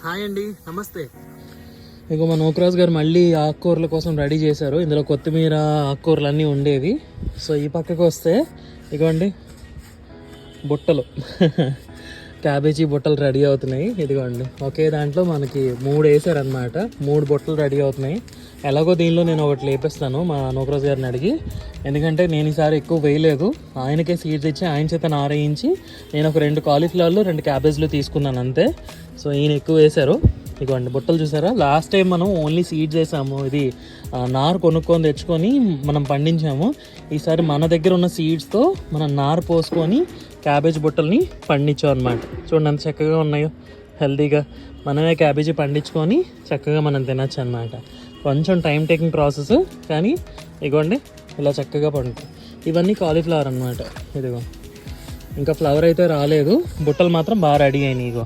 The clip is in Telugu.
హాయ్ అండి, నమస్తే. ఇక మా నోకరాజు గారు మళ్ళీ ఆకుకూరల కోసం రెడీ చేశారు. ఇందులో కొత్తిమీర, ఆకుకూరలు అన్నీ ఉండేవి. సో ఈ పక్కకు వస్తే ఇదిగోండి బుట్టలు క్యాబేజీ బుట్టలు రెడీ అవుతున్నాయి. ఇదిగోండి ఒకే దాంట్లో మనకి 3 వేసారనమాట. 3 బుట్టలు రెడీ అవుతున్నాయి. ఎలాగో దీనిలో నేను ఒకటి లేపిస్తాను మా నోకరాజు గారిని అడిగి, ఎందుకంటే నేను ఈసారి ఎక్కువ వేయలేదు. ఆయనకే సీడ్స్ ఇచ్చి ఆయన చేత నారేయించి నేను ఒక 2 కాలీఫ్లవర్లు 2 క్యాబేజ్లు తీసుకున్నాను అంతే. సో ఈయన ఎక్కువ వేశారు. ఇదిగోండి బుట్టలు చూసారా, లాస్ట్ టైం మనం ఓన్లీ సీడ్స్ వేసాము. ఇది నారు కొనుక్కొని తెచ్చుకొని మనం పండించాము. ఈసారి మన దగ్గర ఉన్న సీడ్స్తో మనం నారు పోసుకొని క్యాబేజ్ బుట్టల్ని పండించాం అనమాట. చూడండి ఎంత చక్కగా ఉన్నాయో, హెల్తీగా. మనమే క్యాబేజీ పండించుకొని చక్కగా మనం తినచ్చు అనమాట. కొంచెం టైం టేకింగ్ ప్రాసెస్, కానీ ఇదిగోండి ఇలా చక్కగా పండుతాయి. ఇవన్నీ కాలీఫ్లవర్ అనమాట. ఇదిగో ఇంకా ఫ్లవర్ అయితే రాలేదు, బుట్టలు మాత్రం బాగా రెడీ అయినాయి. ఇగో